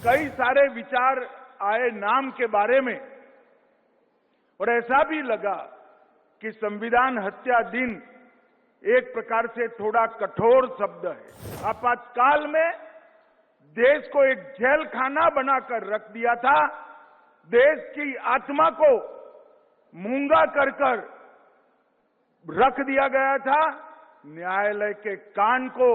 कई सारे विचार आए नाम के बारे में और ऐसा भी लगा कि संविधान हत्या दिन एक प्रकार से थोड़ा कठोर शब्द है। आपातकाल में देश को एक जेल खाना बनाकर रख दिया था। देश की आत्मा को मूंगा कर रख दिया गया था। न्यायालय के कान को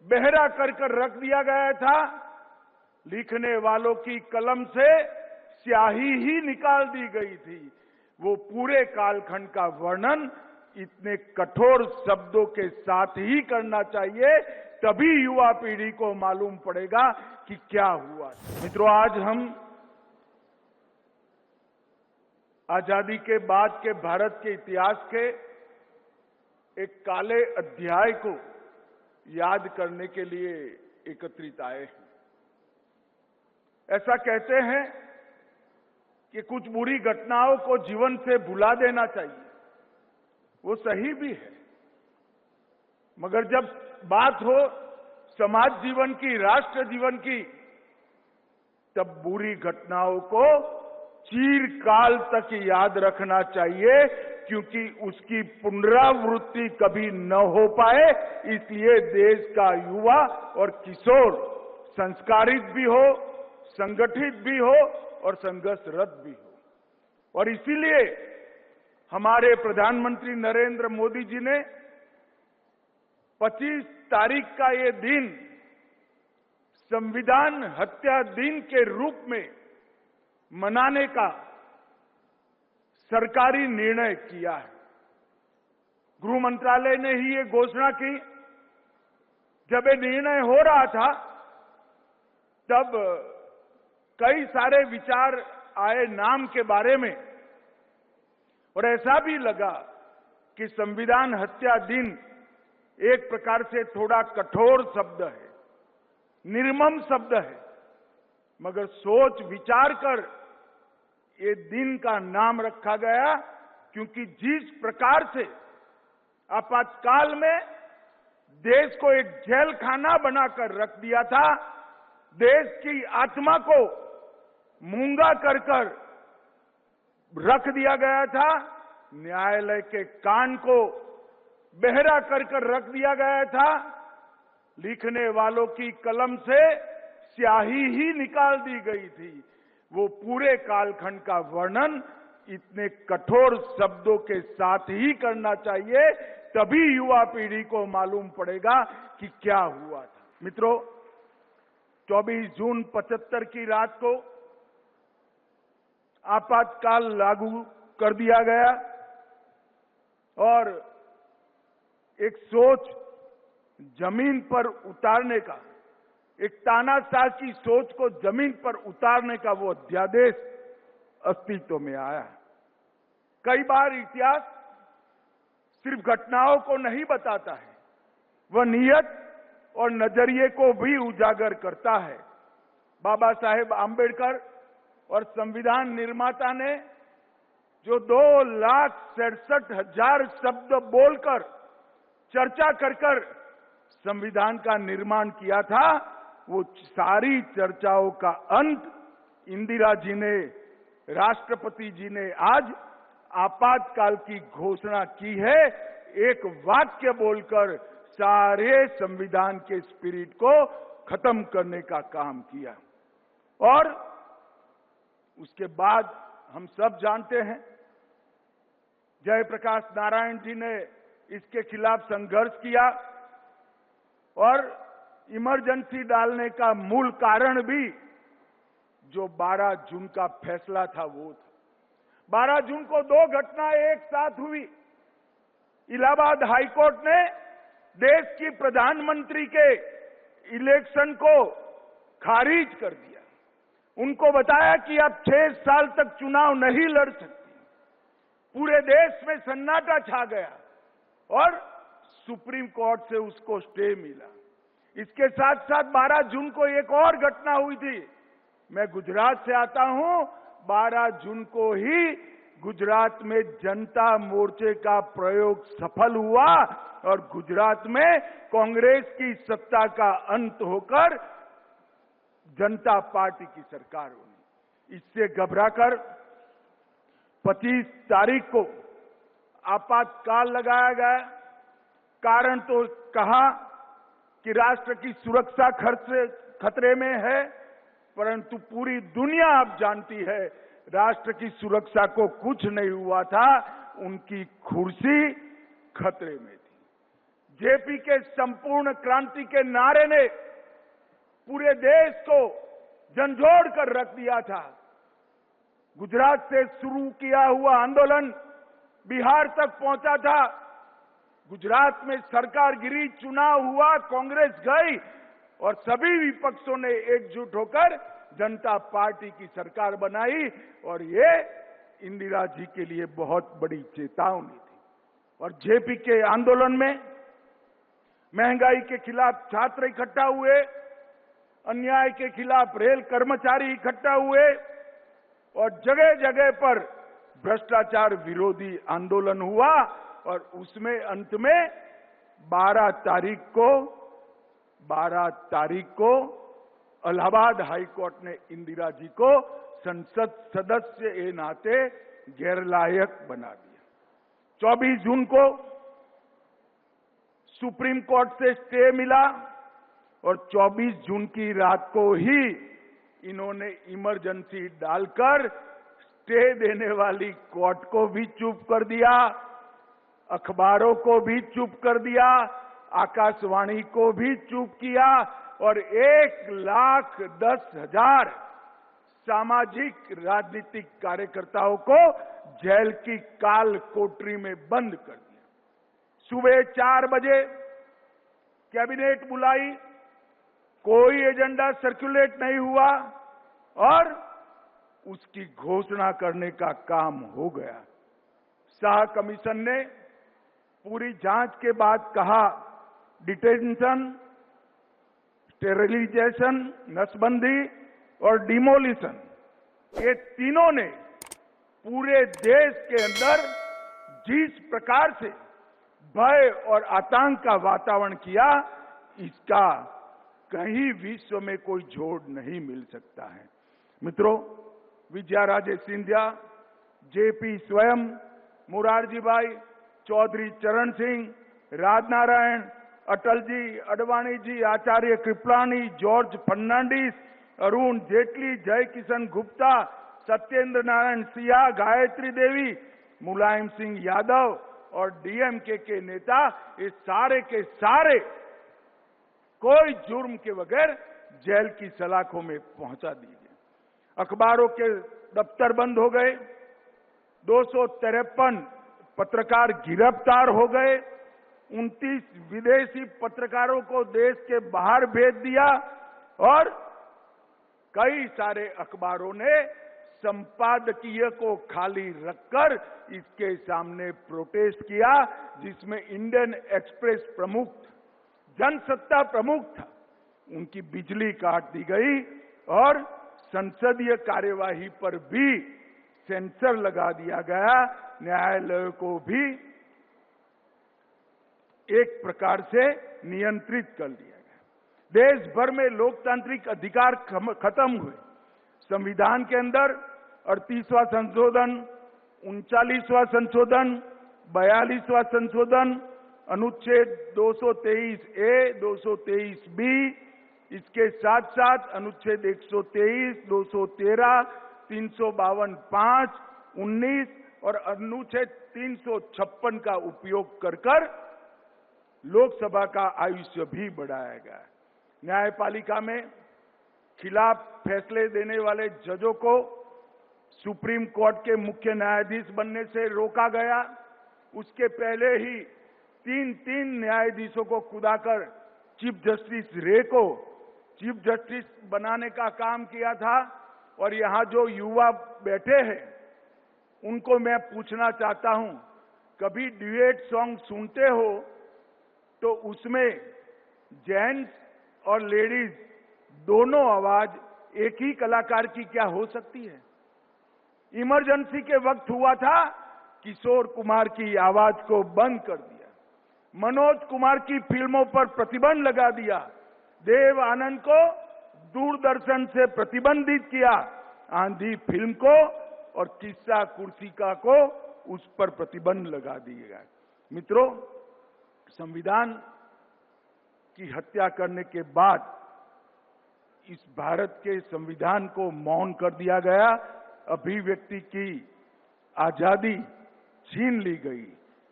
बहरा कर रख दिया गया था। लिखने वालों की कलम से स्याही ही निकाल दी गई थी। वो पूरे कालखंड का वर्णन इतने कठोर शब्दों के साथ ही करना चाहिए, तभी युवा पीढ़ी को मालूम पड़ेगा कि क्या हुआ। मित्रों, आज हम आजादी के बाद के भारत के इतिहास के एक काले अध्याय को याद करने के लिए एकत्रित आए हैं। ऐसा कहते हैं कि कुछ बुरी घटनाओं को जीवन से भुला देना चाहिए। वो सही भी है, मगर जब बात हो समाज जीवन की, राष्ट्र जीवन की, तब बुरी घटनाओं को चिरकाल तक याद रखना चाहिए, क्योंकि उसकी पुनरावृत्ति कभी न हो पाए। इसलिए देश का युवा और किशोर संस्कारित भी हो, संगठित भी हो और संघर्षरत भी हो। और इसीलिए हमारे प्रधानमंत्री नरेंद्र मोदी जी ने 25 तारीख का ये दिन संविधान हत्या दिन के रूप में मनाने का सरकारी निर्णय किया है। गृह मंत्रालय ने ही ये घोषणा की। जब ये निर्णय हो रहा था तब कई सारे विचार आए नाम के बारे में और ऐसा भी लगा कि संविधान हत्या दिन एक प्रकार से थोड़ा कठोर शब्द है, निर्मम शब्द है, मगर सोच विचार कर ये दिन का नाम रखा गया, क्योंकि जिस प्रकार से आपातकाल में देश को एक जेल खाना बनाकर रख दिया था, देश की आत्मा को मूंगा कर रख दिया गया था, न्यायालय के कान को बहरा कर रख दिया गया था, लिखने वालों की कलम से स्याही ही निकाल दी गई थी। वो पूरे कालखंड का वर्णन इतने कठोर शब्दों के साथ ही करना चाहिए, तभी युवा पीढ़ी को मालूम पड़ेगा कि क्या हुआ था। मित्रों, 24 जून 75 की रात को आपातकाल लागू कर दिया गया और एक सोच जमीन पर उतारने का, एक तानाशाह की सोच को जमीन पर उतारने का वो अध्यादेश अस्तित्व में आया। कई बार इतिहास सिर्फ घटनाओं को नहीं बताता है, वह नीयत और नजरिए को भी उजागर करता है। बाबा साहेब आंबेडकर और संविधान निर्माता ने जो 2,67,000 शब्द बोलकर, चर्चा कर संविधान का निर्माण किया था, वो सारी चर्चाओं का अंत इंदिरा जी ने, राष्ट्रपति जी ने आज आपातकाल की घोषणा की है। एक वाक्य बोलकर सारे संविधान के स्पिरिट को खत्म करने का काम किया। और उसके बाद हम सब जानते हैं, जयप्रकाश नारायण जी ने इसके खिलाफ संघर्ष किया और इमरजेंसी डालने का मूल कारण भी जो 12 जून का फैसला था वो था। 12 जून को 2 घटनाएं एक साथ हुई। इलाहाबाद हाईकोर्ट ने देश की प्रधानमंत्री के इलेक्शन को खारिज कर दिया। उनको बताया कि अब 6 साल तक चुनाव नहीं लड़ सकती। पूरे देश में सन्नाटा छा गया और सुप्रीम कोर्ट से उसको स्टे मिला। इसके साथ साथ 12 जून को एक और घटना हुई थी। मैं गुजरात से आता हूं। 12 जून को ही गुजरात में जनता मोर्चे का प्रयोग सफल हुआ और गुजरात में कांग्रेस की सत्ता का अंत होकर जनता पार्टी की सरकार होनी। इससे घबराकर 25 तारीख को आपातकाल लगाया गया। कारण तो कहा कि राष्ट्र की सुरक्षा खतरे में है, परंतु पूरी दुनिया अब जानती है राष्ट्र की सुरक्षा को कुछ नहीं हुआ था, उनकी कुर्सी खतरे में थी। जेपी के संपूर्ण क्रांति के नारे ने पूरे देश को झंझोड़ कर रख दिया था। गुजरात से शुरू किया हुआ आंदोलन बिहार तक पहुंचा था। गुजरात में सरकार गिरी, चुनाव हुआ, कांग्रेस गई और सभी विपक्षों ने एकजुट होकर जनता पार्टी की सरकार बनाई और ये इंदिरा जी के लिए बहुत बड़ी चेतावनी थी। और जेपी के आंदोलन में महंगाई के खिलाफ छात्र इकट्ठा हुए, अन्याय के खिलाफ रेल कर्मचारी इकट्ठा हुए और जगह जगह पर भ्रष्टाचार विरोधी आंदोलन हुआ और उसमें अंत में 12 तारीख को इलाहाबाद हाई कोर्ट ने इंदिरा जी को संसद सदस्य के नाते गैरलायक बना दिया। 24 जून को सुप्रीम कोर्ट से स्टे मिला और 24 जून की रात को ही इन्होंने इमरजेंसी डालकर स्टे देने वाली कोर्ट को भी चुप कर दिया, अखबारों को भी चुप कर दिया, आकाशवाणी को भी चुप किया और 1,10,000 सामाजिक राजनीतिक कार्यकर्ताओं को जेल की काल कोठरी में बंद कर दिया। सुबह 4 बजे कैबिनेट बुलाई, कोई एजेंडा सर्कुलेट नहीं हुआ और उसकी घोषणा करने का काम हो गया। शाह कमीशन ने पूरी जांच के बाद कहा डिटेंशन, स्टेरिलाइजेशन, नसबंदी और डिमोलिशन, ये तीनों ने पूरे देश के अंदर जिस प्रकार से भय और आतंक का वातावरण किया, इसका कहीं विश्व में कोई जोड़ नहीं मिल सकता है। मित्रों, विजयाराजे सिंधिया, जेपी स्वयं, मोरारजी भाई, चौधरी चरण सिंह, राजनारायण, अटल जी, अडवाणी जी, आचार्य कृपलानी, जॉर्ज फर्नांडिस, अरुण जेटली, जय किशन गुप्ता, सत्येंद्र नारायण सिंह, गायत्री देवी, मुलायम सिंह यादव और डीएमके के नेता, ये सारे के सारे कोई जुर्म के बगैर जेल की सलाखों में पहुंचा दिए गए। अखबारों के दफ्तर बंद हो गए, 253 पत्रकार गिरफ्तार हो गए, 29 विदेशी पत्रकारों को देश के बाहर भेज दिया और कई सारे अखबारों ने संपादकीय को खाली रखकर इसके सामने प्रोटेस्ट किया, जिसमें इंडियन एक्सप्रेस प्रमुख, जनसत्ता प्रमुख था, उनकी बिजली काट दी गई और संसदीय कार्यवाही पर भी सेंसर लगा दिया गया। न्यायालय को भी एक प्रकार से नियंत्रित कर दिया गया। देश भर में लोकतांत्रिक अधिकार खत्म हुए। संविधान के अंदर 38वां संशोधन, 39वां संशोधन, 42वां संशोधन, अनुच्छेद 223A, 223B, इसके साथ साथ अनुच्छेद 123, 213, 352(5), 19 और अनुच्छेद 356 का उपयोग कर लोकसभा का आयुष्य भी बढ़ाया गया। न्यायपालिका में खिलाफ फैसले देने वाले जजों को सुप्रीम कोर्ट के मुख्य न्यायाधीश बनने से रोका गया। उसके पहले ही 3 न्यायाधीशों को कुदाकर चीफ जस्टिस रे को चीफ जस्टिस बनाने का काम किया था। और यहां जो युवा बैठे हैं उनको मैं पूछना चाहता हूं, कभी ड्यूएट सॉन्ग सुनते हो तो उसमें जेंट्स और लेडीज दोनों आवाज एक ही कलाकार की क्या हो सकती है? इमरजेंसी के वक्त हुआ था, किशोर कुमार की आवाज को बंद कर दिया, मनोज कुमार की फिल्मों पर प्रतिबंध लगा दिया, देव आनंद को दूरदर्शन से प्रतिबंधित किया, आंधी फिल्म को और किस्सा कुर्सिका को उस पर प्रतिबंध लगा दिएगा। मित्रों, संविधान की हत्या करने के बाद इस भारत के संविधान को मौन कर दिया गया, अभिव्यक्ति की आजादी छीन ली गई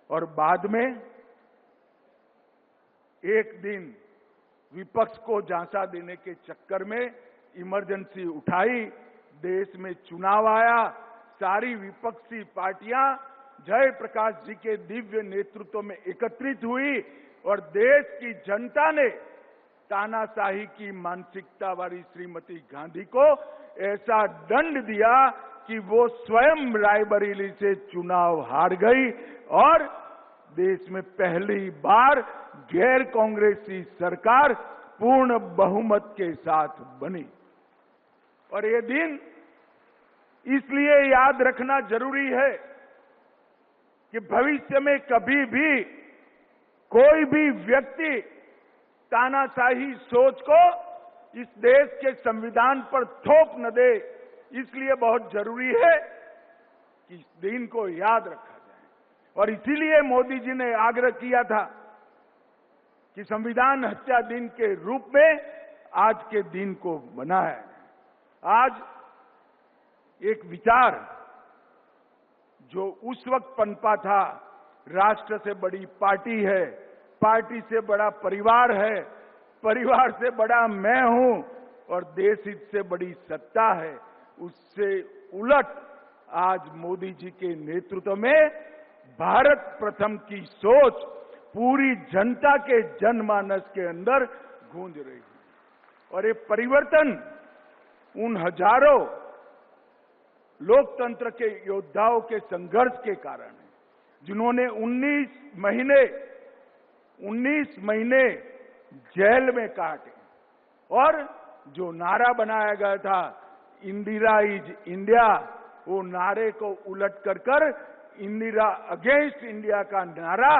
और बाद में एक दिन विपक्ष को झांसा देने के चक्कर में इमरजेंसी उठाई, देश में चुनाव आया, सारी विपक्षी पार्टियां जयप्रकाश जी के दिव्य नेतृत्व में एकत्रित हुई और देश की जनता ने तानाशाही की मानसिकता वाली श्रीमती गांधी को ऐसा दंड दिया कि वो स्वयं रायबरेली से चुनाव हार गई और देश में पहली बार गैर कांग्रेसी सरकार पूर्ण बहुमत के साथ बनी। और ये दिन इसलिए याद रखना जरूरी है कि भविष्य में कभी भी कोई भी व्यक्ति तानाशाही सोच को इस देश के संविधान पर थोप न दे। इसलिए बहुत जरूरी है कि इस दिन को याद रखा जाए और इसीलिए मोदी जी ने आग्रह किया था कि संविधान हत्या दिन के रूप में आज के दिन को मनाया। आज एक विचार जो उस वक्त पनपा था, राष्ट्र से बड़ी पार्टी है, पार्टी से बड़ा परिवार है, परिवार से बड़ा मैं हूं और देश हित से बड़ी सत्ता है, उससे उलट आज मोदी जी के नेतृत्व में भारत प्रथम की सोच पूरी जनता के जनमानस के अंदर गूंज रही है। और ये परिवर्तन उन हजारों लोकतंत्र के योद्धाओं के संघर्ष के कारण है, जिन्होंने 19 महीने जेल में काटे और जो नारा बनाया गया था इंदिरा इज इंडिया, वो नारे को उलट कर इंदिरा अगेंस्ट इंडिया का नारा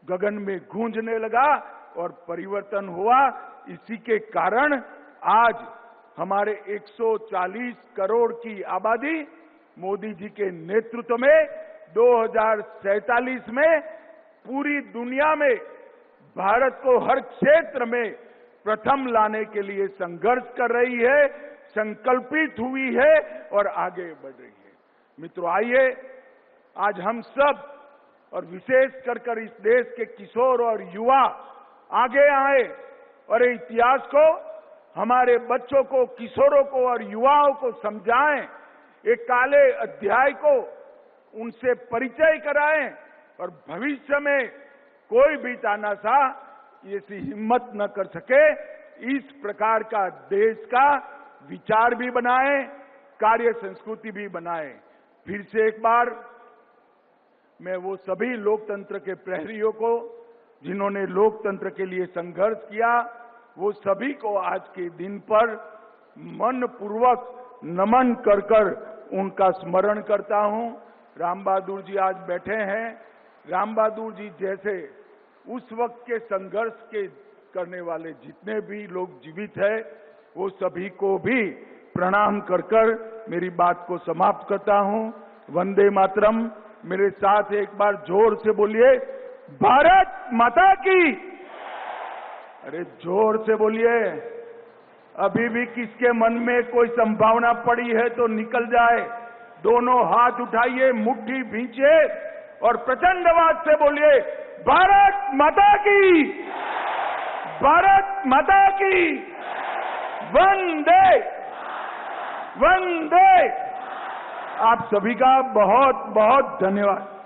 गगन में गूंजने लगा और परिवर्तन हुआ। इसी के कारण आज हमारे 140 करोड़ की आबादी मोदी जी के नेतृत्व में 2047 में पूरी दुनिया में भारत को हर क्षेत्र में प्रथम लाने के लिए संघर्ष कर रही है, संकल्पित हुई है और आगे बढ़ रही है। मित्रों, आइए आज हम सब और विशेष कर इस देश के किशोर और युवा आगे आए और इतिहास को, हमारे बच्चों को, किशोरों को और युवाओं को समझाएं, एक काले अध्याय को उनसे परिचय कराएं और भविष्य में कोई भी तानाशाह ऐसी हिम्मत न कर सके। इस प्रकार का देश का विचार भी बनाएं, कार्य संस्कृति भी बनाएं। फिर से एक बार मैं वो सभी लोकतंत्र के प्रहरियों को जिन्होंने लोकतंत्र के लिए संघर्ष किया, वो सभी को आज के दिन पर मन पूर्वक नमन कर उनका स्मरण करता हूं। राम बहादुर जी आज बैठे हैं। राम बहादुर जी जैसे उस वक्त के संघर्ष के करने वाले जितने भी लोग जीवित हैं, वो सभी को भी प्रणाम कर मेरी बात को समाप्त करता हूं। वंदे मातरम। मेरे साथ एक बार जोर से बोलिए, भारत माता की। अरे जोर से बोलिए। अभी भी किसके मन में कोई संभावना पड़ी है तो निकल जाए। दोनों हाथ उठाइए, मुट्ठी भींचिए और प्रचंड आवाज से बोलिए, भारत माता की, भारत माता की। वंदे वंदे। आप सभी का बहुत बहुत धन्यवाद।